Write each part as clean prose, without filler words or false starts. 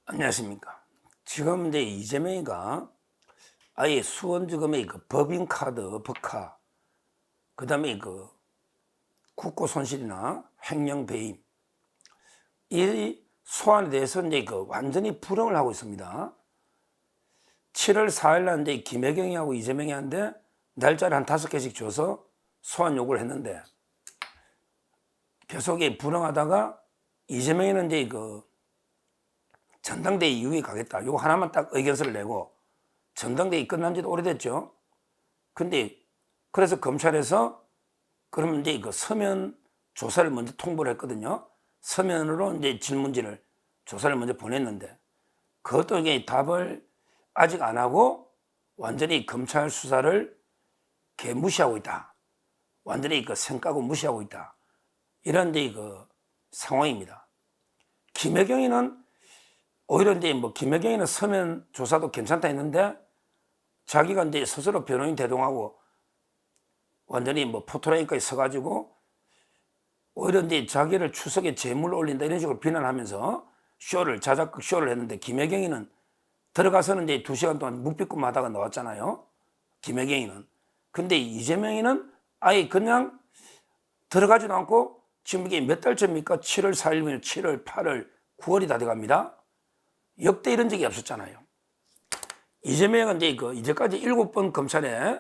안녕하십니까. 지금 이제 이재명이가 아예 수원지검의 그 법인카드, 법카, 그 다음에 그 국고손실이나 횡령배임, 이 소환에 대해서 이제 그 완전히 불응을 하고 있습니다. 7월 4일 날 이제 김혜경이하고 이재명이한테 날짜를 한 5개씩 줘서 소환 요구를 했는데 계속 불응하다가 이재명이는 이제 그 전당대회 이후에 가겠다. 요거 하나만 딱 의견서를 내고 전당대회 끝난 지도 오래됐죠. 근데 그래서 검찰에서 그러면 이제 그 서면 조사를 먼저 통보를 했거든요. 서면으로 이제 질문지를 조사를 먼저 보냈는데 그것도 이게 답을 아직 안 하고 완전히 검찰 수사를 개무시하고 있다. 완전히 그 생각하고 무시하고 있다. 이런 이제 그 상황입니다. 김혜경이는 오히려 이제 뭐 김혜경이는 서면 조사도 괜찮다 했는데 자기가 이제 스스로 변호인 대동하고 완전히 뭐 포토라인까지 서가지고 오히려 이제 자기를 추석에 재물로 올린다 이런 식으로 비난하면서 자작극 쇼를 했는데 김혜경이는 들어가서는 이제 2시간 동안 묵비권 하다가 나왔잖아요. 김혜경이는. 근데 이재명이는 아예 그냥 들어가지도 않고 지금 이게 몇 달째입니까? 7월 4일이면 7월, 8월, 9월이 다 돼갑니다. 역대 이런 적이 없었잖아요. 이재명은 이제 이제까지 7번 검찰에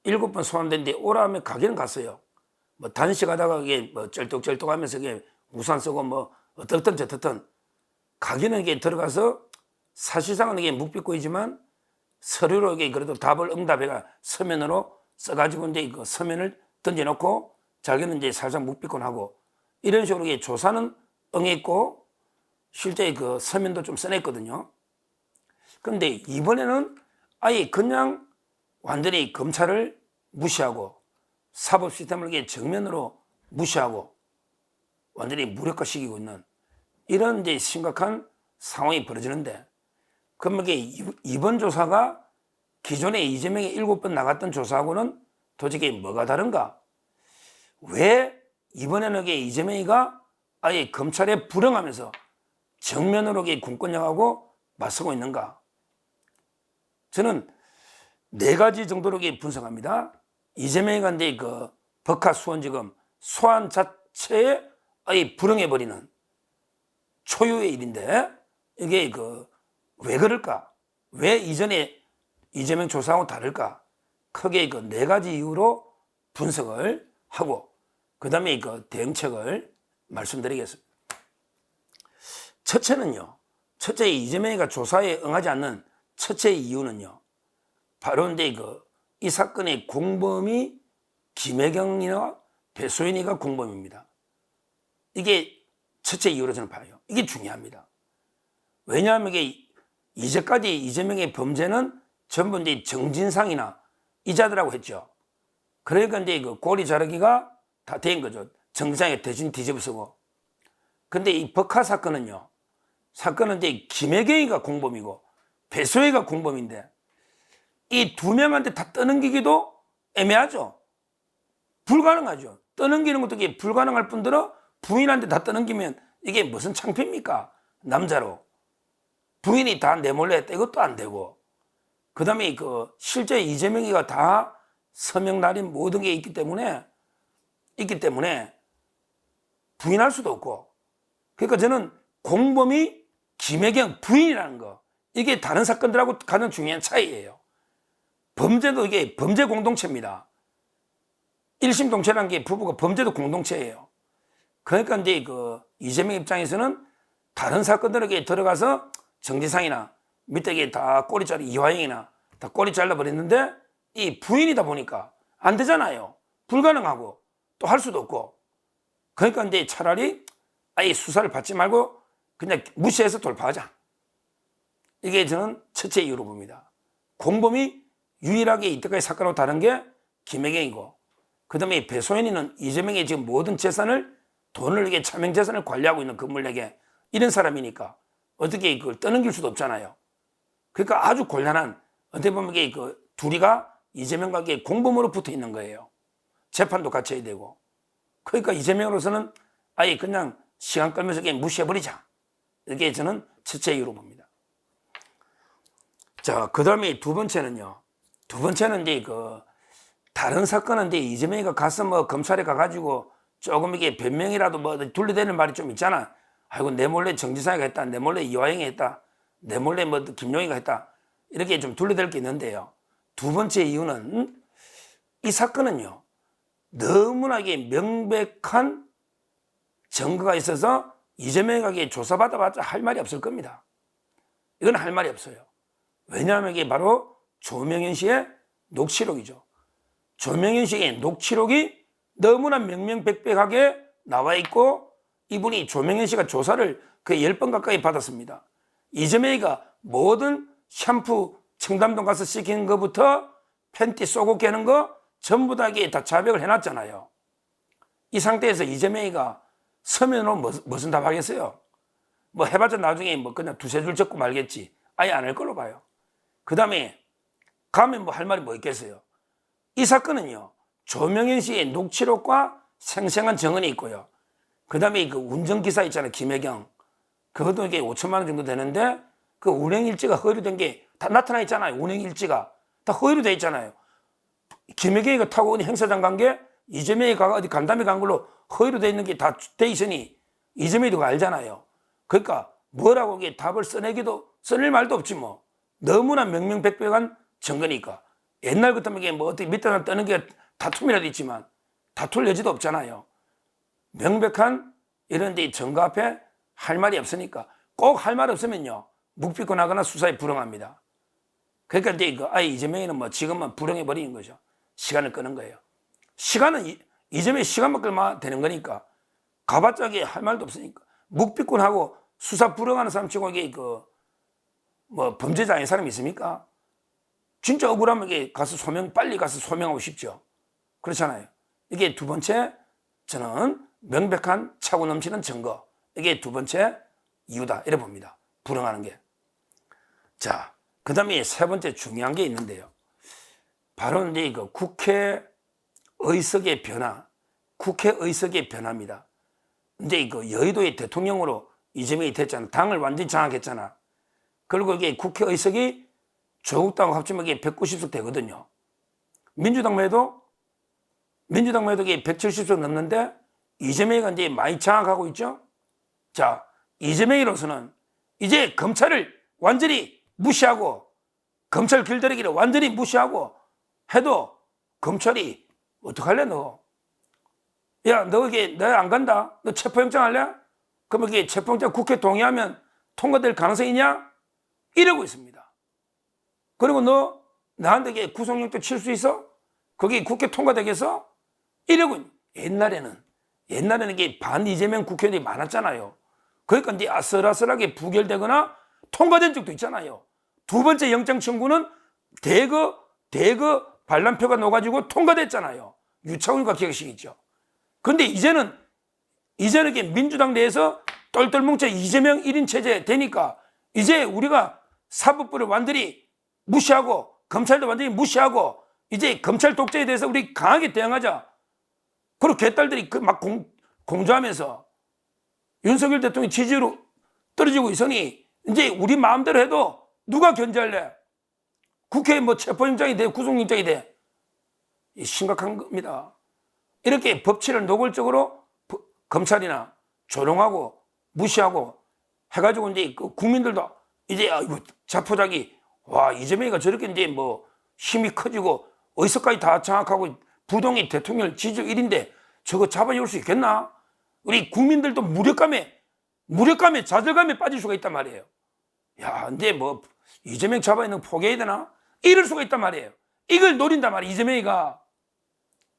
7번 소환됐는데 오라면 가기는 갔어요. 뭐 단식하다가 이게 뭐 쩔뚝쩔뚝 하면서 이게 우산 쓰고 뭐 어떻든 저떻든 가기는 이게 들어가서 사실상은 이게 묵비권이지만 서류로 이게 그래도 답을 응답해가 서면으로 써가지고 이제 그 서면을 던져놓고 자기는 이제 살짝 묵비권하고 이런 식으로 이게 조사는 응했고 실제 그 서면도 좀 써냈거든요. 그런데 이번에는 아예 그냥 완전히 검찰을 무시하고 사법 시스템을 이게 정면으로 무시하고 완전히 무력화시키고 있는 이런 이제 심각한 상황이 벌어지는데 그러면 이게 이번 조사가 기존에 이재명이 7번 나갔던 조사하고는 도대체 뭐가 다른가? 왜 이번에는 이재명이가 아예 검찰에 불응하면서 정면으로 공권력하고 맞서고 있는가? 저는 4가지 정도로 분석합니다. 이재명이가 이제 그 법카 수원지검 소환 자체에 아예 불응해버리는 초유의 일인데 이게 왜 그럴까? 왜 이전에 이재명 조사하고 다를까? 크게 4가지 이유로 분석을 하고 그 다음에 대응책을 말씀드리겠습니다. 첫째 이재명이가 조사에 응하지 않는 첫째 이유는요. 바로 이제 이 사건의 공범이 김혜경이나 배소연이가 공범입니다. 이게 첫째 이유로 저는 봐요. 이게 중요합니다. 왜냐하면 이제까지 이재명의 범죄는 전부 이제 정진상이나 이자들하고 했죠. 그러니까 이제 고리 자르기가 다 된 거죠. 정진상이 대신 뒤집어쓰고. 근데 이 법카 사건은 이제 김혜경이가 공범이고 배소연이가 공범인데 이 2명한테 다 떠넘기기도 애매하죠. 불가능하죠. 떠넘기는 것도 이게 불가능할 뿐더러 부인한테 다 떠넘기면 이게 무슨 창피입니까? 남자로. 부인이 다 내몰래 했다 이것도 안 되고 그 다음에 실제 이재명이가 다 서명 날인 모든 게 있기 때문에 부인할 수도 없고 그러니까 저는 공범이 김혜경 부인이라는 거 이게 다른 사건들하고 가장 중요한 차이예요. 범죄도 이게 범죄 공동체입니다. 1심 동체라는 게 부부가 범죄도 공동체예요. 그러니까 이제 이재명 입장에서는 다른 사건들에게 들어가서 정지상이나 밑에 다 꼬리 자르 이화영이나 다 꼬리 잘라버렸는데 이 부인이다 보니까 안 되잖아요. 불가능하고 또 할 수도 없고 그러니까 이제 차라리 아예 수사를 받지 말고 그냥 무시해서 돌파하자. 이게 저는 첫째 이유로 봅니다. 공범이 유일하게 이때까지 사건하고 다른 게 김혜경이고 그 다음에 배소연이는 이재명의 지금 모든 재산을 돈을 이게 차명 재산을 관리하고 있는 건물에게 이런 사람이니까 어떻게 그걸 떠넘길 수도 없잖아요. 그러니까 아주 곤란한 어떻게 보면 이게 둘이가 이재명과 공범으로 붙어 있는 거예요. 재판도 같이 해야 되고 그러니까 이재명으로서는 아예 그냥 시간 끌면서 무시해버리자. 이게 저는 첫째 이유로 봅니다. 자, 그 다음에 두 번째는요. 두 번째는 이제 다른 사건은 이제 이재명이가 가서 뭐 검찰에 가가지고 조금 이게 변명이라도 뭐 둘러대는 말이 좀 있잖아. 아이고, 내 몰래 정지상이가 했다. 내 몰래 이화영이 했다. 내 몰래 뭐 김용희가 했다. 이렇게 좀 둘러댈 게 있는데요. 두 번째 이유는 이 사건은요. 너무나 이게 명백한 증거가 있어서 이재명에게 조사받아봤자 할 말이 없을 겁니다. 이건 할 말이 없어요. 왜냐하면 이게 바로 조명현 씨의 녹취록이죠. 조명현 씨의 녹취록이 너무나 명명백백하게 나와 있고 이분이 조명현 씨가 조사를 거의 10번 가까이 받았습니다. 이재명이가 모든 샴푸 청담동 가서 시키는 것부터 팬티 쏘고 깨는 거 전부 다 자백을 해놨잖아요. 이 상태에서 이재명이가 서면으로 무슨 답하겠어요? 뭐 해봤자 나중에 뭐 그냥 두세 줄 적고 말겠지. 아예 안 할 걸로 봐요. 그 다음에 가면 뭐 할 말이 뭐 있겠어요? 이 사건은요. 조명현 씨의 녹취록과 생생한 증언이 있고요. 그 다음에 그 운전기사 있잖아요. 김혜경. 그것도 이게 5천만 원 정도 되는데 그 운행일지가 허위된 게 다 나타나 있잖아요. 운행일지가. 다 허위로 돼 있잖아요. 김혜경이가 타고 온 행사장 간 게 이재명이 가가 어디 간담회 간 걸로 허위로 돼 있는 게 다 돼 있으니 이재명이도 알잖아요. 그러니까 뭐라고 이게 답을 써낼 말도 없지 뭐. 너무나 명명백백한 증거니까. 옛날 같으면 이게 뭐 어떻게 밑에 떠는 게 다툼이라도 있지만 다툴 여지도 없잖아요. 명백한 이런 데 증거 앞에 할 말이 없으니까 꼭 할 말 없으면요. 묵비권하거나 수사에 불응합니다. 그러니까 이제 아예 이재명이는 뭐 지금은 불응해버리는 거죠. 시간을 끄는 거예요. 시간은 이재명이 시간만 끌면 되는 거니까 가봤자 할 말도 없으니까 묵비권하고 수사 불응하는 사람 치고 이게 뭐 범죄자 아닌 사람이 있습니까? 진짜 억울하면 이게 빨리 가서 소명하고 싶죠. 그렇잖아요. 이게 두 번째, 저는 명백한 차고 넘치는 증거. 이게 두 번째 이유다. 이래 봅니다. 불응하는 게. 자, 그 다음에 세 번째 중요한 게 있는데요. 바로 이제 국회 의석의 변화. 국회 의석의 변화입니다. 이제 여의도의 대통령으로 이재명이 됐잖아. 당을 완전히 장악했잖아. 그리고 이게 국회 의석이 조국당하고 합치면 이게 190석 되거든요. 민주당만 해도 이게 170석 넘는데 이재명이가 이제 많이 장악하고 있죠. 자, 이재명이로서는 이제 검찰을 완전히 무시하고 검찰 길들이기를 완전히 무시하고 해도 검찰이 어떡할래 너? 야, 너 이게 너 안 간다? 너 체포영장 할래? 그럼 이게 체포영장 국회 동의하면 통과될 가능성이 있냐? 이러고 있습니다. 그리고 너 나한테 이게 구속영장 칠 수 있어? 거기 국회 통과되겠어? 이러고 옛날에는 이게 반 이재명 국회의원이 많았잖아요. 그러니까 이제 아슬아슬하게 부결되거나 통과된 적도 있잖아요. 두 번째 영장 청구는 대거 반란표가 녹아지고 통과됐잖아요. 유창훈과 기억하시겠죠. 그런데 이제는 이게 민주당 내에서 똘똘 뭉쳐 이재명 1인 체제 되니까 이제 우리가 사법부를 완전히 무시하고 검찰도 완전히 무시하고 이제 검찰 독재에 대해서 우리 강하게 대응하자. 그리고 개딸들이 막 공조하면서 윤석열 대통령 지지율로 떨어지고 있으니 이제 우리 마음대로 해도 누가 견제할래? 국회에 뭐 체포영장이 돼, 구속영장이 돼. 심각한 겁니다. 이렇게 법치를 노골적으로 검찰이나 조롱하고 무시하고 해가지고 이제 국민들도 이제 자포자기 와 이재명이가 저렇게 이제 뭐 힘이 커지고 어디서까지 다 장악하고 부동의 대통령 지지율 1인데 저거 잡아올 수 있겠나? 우리 국민들도 무력감에 좌절감에 빠질 수가 있단 말이에요. 야, 근데 뭐 이재명 잡아있는 거 포기해야 되나? 이럴 수가 있단 말이에요. 이걸 노린단 말이에요.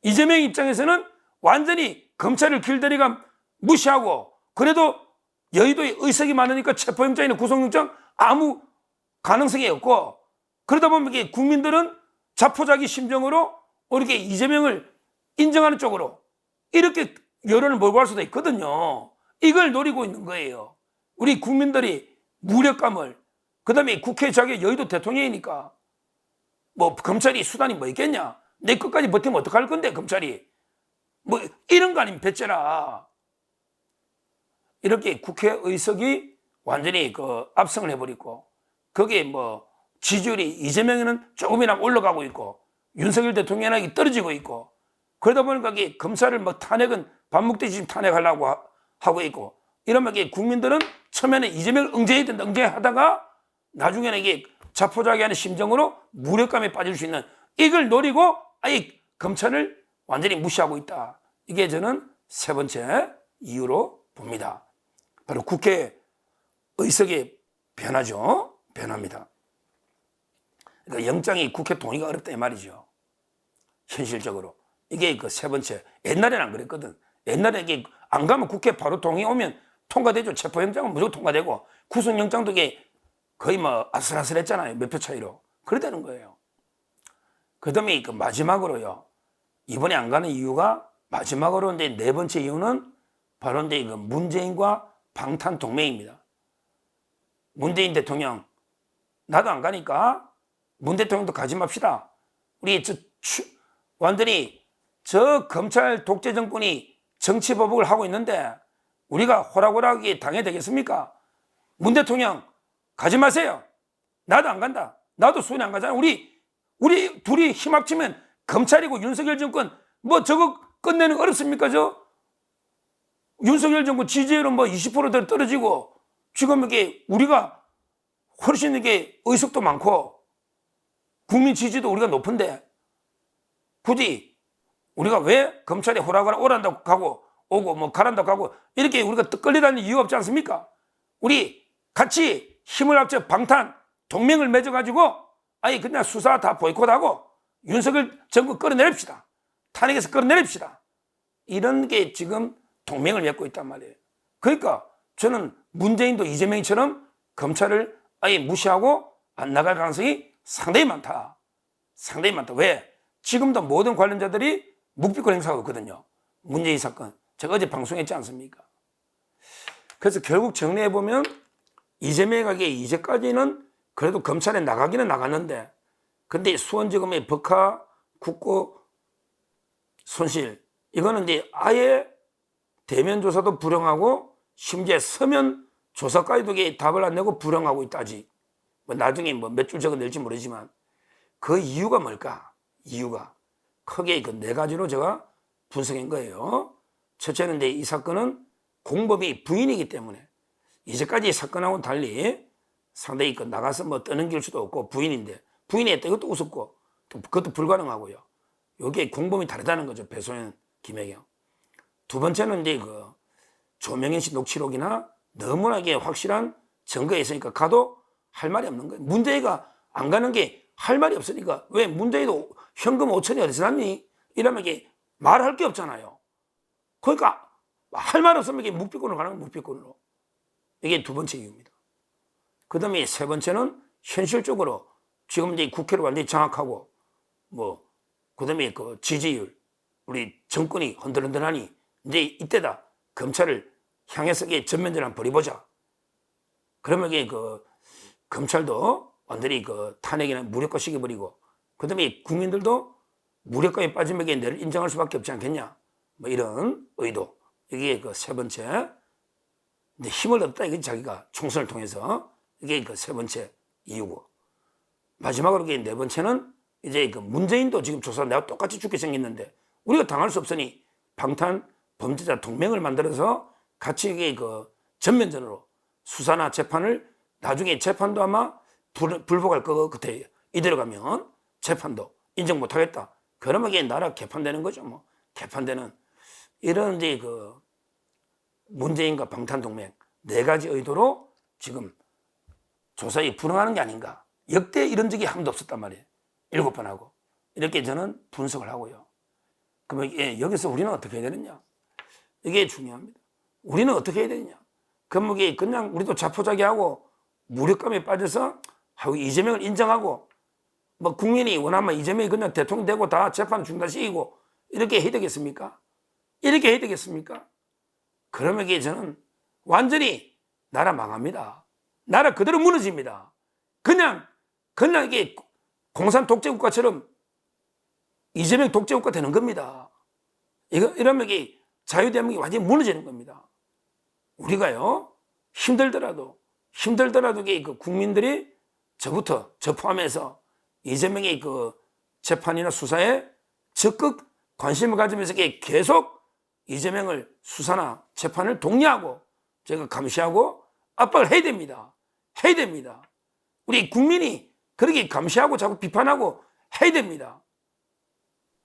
이재명 입장에서는 완전히 검찰을 길들이가 무시하고 그래도 여의도에 의석이 많으니까 체포영장이나 구속영장 아무 가능성이 없고 그러다 보면 이게 국민들은 자포자기 심정으로 이렇게 이재명을 인정하는 쪽으로 이렇게 여론을 몰고 갈 수도 있거든요. 이걸 노리고 있는 거예요. 우리 국민들이 무력감을 그다음에 국회 자기 여의도 대통령이니까 뭐 검찰이 수단이 뭐 있겠냐? 내 끝까지 버티면 어떡할 건데 검찰이 뭐 이런 거 아니면 배째라. 이렇게 국회 의석이 완전히 압승을 해버리고 거기에 뭐 지지율이 이재명에는 조금이나 올라가고 있고 윤석열 대통령이 떨어지고 있고 그러다 보니까 이게 검사를 뭐 탄핵은 밥 먹듯이 지금 탄핵하려고 하고 있고 이러면 이게 국민들은 처음에는 이재명을 응징해야 된다 응징하다가 나중에는 이게 자포자기하는 심정으로 무력감에 빠질 수 있는 이걸 노리고 아예 검찰을 완전히 무시하고 있다. 이게 저는 세 번째 이유로 봅니다. 바로 국회 의석의 변화죠. 변화입니다. 그러니까 영장이 국회 동의가 어렵다 이 말이죠. 현실적으로. 이게 그 세 번째. 옛날에는 안 그랬거든. 옛날에 이게 안 가면 국회 바로 동의 오면 통과되죠. 체포영장은 무조건 통과되고 구속영장도 이게 거의 뭐 아슬아슬했잖아요. 몇 표 차이로. 그러다는 거예요. 그 다음에 그 마지막으로요. 이번에 안 가는 이유가 마지막으로 이제 네 번째 이유는 바로 이제 그 문재인과 방탄 동맹입니다. 문재인 대통령 나도 안 가니까 문 대통령도 가지 맙시다. 우리 완전히 저 검찰 독재 정권이 정치 보복을 하고 있는데 우리가 호락호락하게 당해야 되겠습니까? 문 대통령 가지 마세요. 나도 안 간다. 나도 수원에 안 가잖아. 우리 둘이 힘 합치면 검찰이고 윤석열 정권 뭐 저거 끝내는 거 어렵습니까? 윤석열 정권 지지율은 뭐 20% 떨어지고 지금 이게 우리가 훨씬 이게 의석도 많고 국민 지지도 우리가 높은데 굳이 우리가 왜 검찰이 호락호락 오란다고 가고 오고 뭐 가란다고 가고 이렇게 우리가 끌려다니는 이유가 없지 않습니까? 우리 같이 힘을 합쳐 방탄 동맹을 맺어가지고 아니 그냥 수사 다 보이콧하고 윤석열 정권 끌어내립시다. 탄핵에서 끌어내립시다. 이런 게 지금 동맹을 맺고 있단 말이에요. 그러니까 저는 문재인도 이재명처럼 검찰을 아예 무시하고 안 나갈 가능성이 상당히 많다. 상당히 많다. 왜? 지금도 모든 관련자들이 묵비권 행사하고 있거든요. 문재인 사건. 제가 어제 방송했지 않습니까? 그래서 결국 정리해보면 이재명에게 이제까지는 그래도 검찰에 나가기는 나갔는데 근데 수원지검의 법화 국고 손실 이거는 이제 아예 대면 조사도 불응하고 심지어 서면 조사까지도 답을 안 내고 불응하고 있다지. 뭐 나중에 뭐 몇 줄 적어 낼지 모르지만 그 이유가 뭘까? 이유가 크게 그 네 가지로 제가 분석한 거예요. 첫째는 이제 이 사건은 공범이 부인이기 때문에 이제까지 이 사건하고는 달리 상당히 그 나가서 뭐 떠넘길 수도 없고 부인인데 부인이 했다 이것도 우습고 그것도 불가능하고요. 여기에 공범이 다르다는 거죠. 배소연, 김혜경. 두 번째는 이제 그 조명현 씨 녹취록이나 너무나게 확실한 증거가 있으니까 가도 할 말이 없는 거예요. 문재인가 안 가는 게 할 말이 없으니까 왜 문재인도 현금 5천이 어디서 났니? 이러면 이게 말할 게 없잖아요. 그러니까 할 말 없으면 이게 묵비권으로 가는 거예요. 묵비권으로. 이게 두 번째 이유입니다. 그 다음에 세 번째는 현실적으로 지금 이제 국회를 완전히 장악하고 뭐 그 다음에 그 지지율 우리 정권이 흔들흔들하니 이제 이때다 검찰을 향해서 전면전 한번 벌여보자. 그러면 이게 그 검찰도 완전히 그 탄핵이나 무력화 시켜버리고 그 다음에 국민들도 무력감에 빠지면 내를 인정할 수밖에 없지 않겠냐. 뭐 이런 의도. 이게 그 세 번째. 근데 힘을 얻었다 이게 자기가 총선을 통해서 이게 그 세 번째 이유고. 마지막으로 네 번째는 이제 그 문재인도 지금 조사 내가 똑같이 죽게 생겼는데 우리가 당할 수 없으니 방탄 범죄자 동맹을 만들어서 같이 이게 그 전면전으로 수사나 재판을 나중에 재판도 아마 불복할 거 같아요. 이대로 가면 재판도 인정 못 하겠다. 그러면 이게 나라 개판되는 거죠. 뭐 개판되는 이런 이제 그 문재인과 방탄 동맹 네 가지 의도로 지금 조사에 불응하는 게 아닌가. 역대 이런 적이 한 번도 없었단 말이에요. 7번 하고 이렇게 저는 분석을 하고요. 그러면 여기서 우리는 어떻게 해야 되느냐? 이게 중요합니다. 우리는 어떻게 해야 되느냐? 그럼 이게 그냥 우리도 자포자기하고 무력감에 빠져서 이재명을 인정하고 뭐 국민이 원하면 이재명이 그냥 대통령 되고 다 재판 중단시키고 이렇게 해야 되겠습니까? 이렇게 해야 되겠습니까? 그러면 이게 저는 완전히 나라 망합니다. 나라 그대로 무너집니다. 그냥 이게 공산 독재국가처럼 이재명 독재국가 되는 겁니다. 이러면 이게 자유대한민국이 완전히 무너지는 겁니다. 우리가요 힘들더라도 이게 그 국민들이 저 포함해서 이재명의 그 재판이나 수사에 적극 관심을 가지면서 계속 이재명을 수사나 재판을 독려하고 제가 감시하고 압박을 해야 됩니다. 해야 됩니다. 우리 국민이 그렇게 감시하고 자꾸 비판하고 해야 됩니다.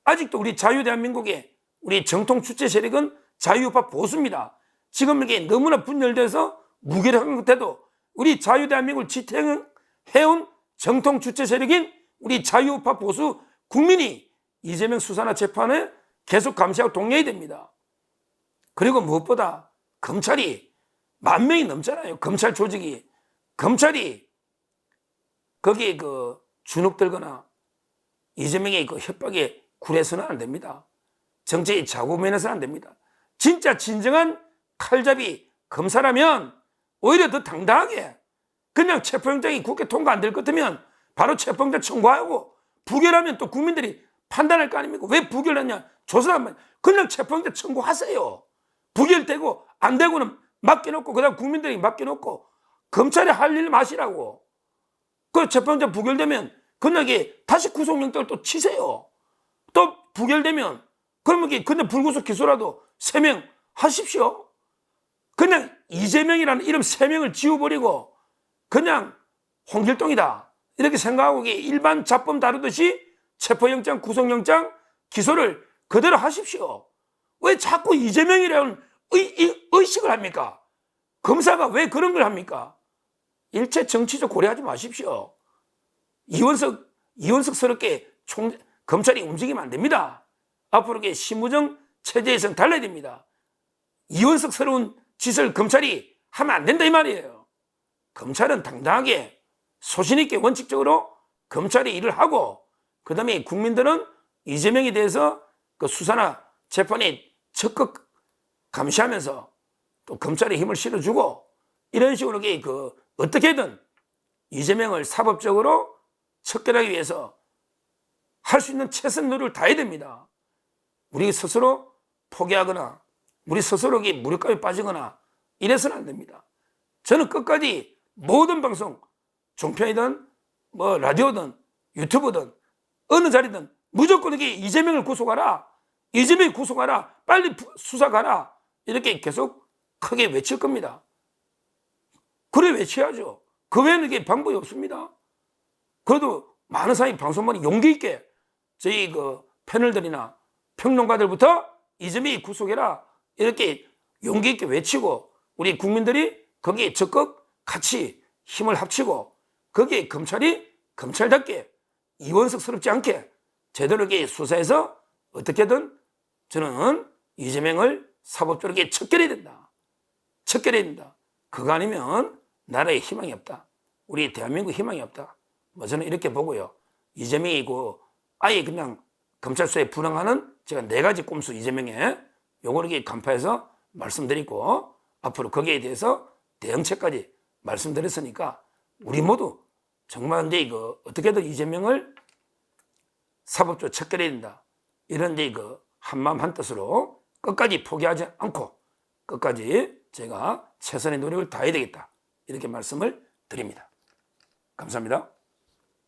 아직도 우리 자유대한민국의 우리 정통 주체 세력은 자유우파 보수입니다. 지금 이게 너무나 분열돼서 무기력한 것에도 우리 자유대한민국을 지탱해온 정통 주체 세력인 우리 자유우파 보수 국민이 이재명 수사나 재판을 계속 감시하고 독려해야 됩니다. 그리고 무엇보다 검찰이 10,000명이 넘잖아요. 검찰 조직이. 검찰이 거기에 그 주눅들거나 이재명의 그 협박에 굴해서는 안 됩니다. 정치의 자고면에서는 안 됩니다. 진짜 진정한 칼잡이 검사라면 오히려 더 당당하게 그냥 체포영장이 국회 통과 안 될 것 같으면 바로 체포영장 청구하고 부결하면 또 국민들이 판단할 거 아닙니까? 왜 부결했냐? 조사하면 그냥 체포영장 청구하세요. 부결되고 안 되고는 맡겨놓고 그다음 국민들이 맡겨놓고 검찰이 할 일 마시라고. 그 체포영장 부결되면 그냥 다시 구속영장을 또 치세요. 또 부결되면 그러면 그냥 불구속 기소라도 3명 하십시오. 그냥 이재명이라는 이름 3명을 지워버리고 그냥 홍길동이다 이렇게 생각하고 일반 잡범 다루듯이 체포영장, 구속영장, 기소를 그대로 하십시오. 왜 자꾸 이재명이라는 의식을 합니까? 검사가 왜 그런 걸 합니까? 일체 정치적 고려하지 마십시오. 이원석스럽게 검찰이 움직이면 안 됩니다. 앞으로 심무정 체제에서는 달라야 됩니다. 이원석스러운 짓을 검찰이 하면 안 된다 이 말이에요. 검찰은 당당하게 소신있게 원칙적으로 검찰이 일을 하고 그 다음에 국민들은 이재명에 대해서 그 수사나 재판에 적극 감시하면서 또 검찰에 힘을 실어주고 이런 식으로 어떻게든 이재명을 사법적으로 척결하기 위해서 할 수 있는 최선 노력을 다해야 됩니다. 우리 스스로 포기하거나 우리 스스로 무력감에 빠지거나 이래서는 안 됩니다. 저는 끝까지 모든 방송, 종편이든 뭐 라디오든 유튜브든 어느 자리든 무조건 이재명을 구속하라, 이재명을 구속하라, 빨리 수사 가라 이렇게 계속 크게 외칠 겁니다. 그래 외쳐야죠. 그 외에는 방법이 없습니다. 그래도 많은 사람이 방송만이 용기 있게 저희 그 패널들이나 평론가들부터 이재명이 구속해라 이렇게 용기 있게 외치고 우리 국민들이 거기에 적극 같이 힘을 합치고 거기에 검찰이 검찰답게 이원석스럽지 않게 제대로 수사해서 어떻게든 저는 이재명을 사법적으로 척결해야 된다. 척결해야 된다. 그거 아니면 나라에 희망이 없다. 우리 대한민국 희망이 없다. 뭐 저는 이렇게 보고요. 이재명이 아예 그냥 검찰 수사에 불응하는 제가 4가지 꼼수 이재명에 요거를 간파해서 말씀드리고 앞으로 거기에 대해서 대응책까지 말씀드렸으니까 우리 모두 정말 이제 어떻게든 이재명을 사법적으로 척결해야 된다. 이런 이제 한마음 한뜻으로 끝까지 포기하지 않고 끝까지 제가 최선의 노력을 다해야 되겠다. 이렇게 말씀을 드립니다. 감사합니다.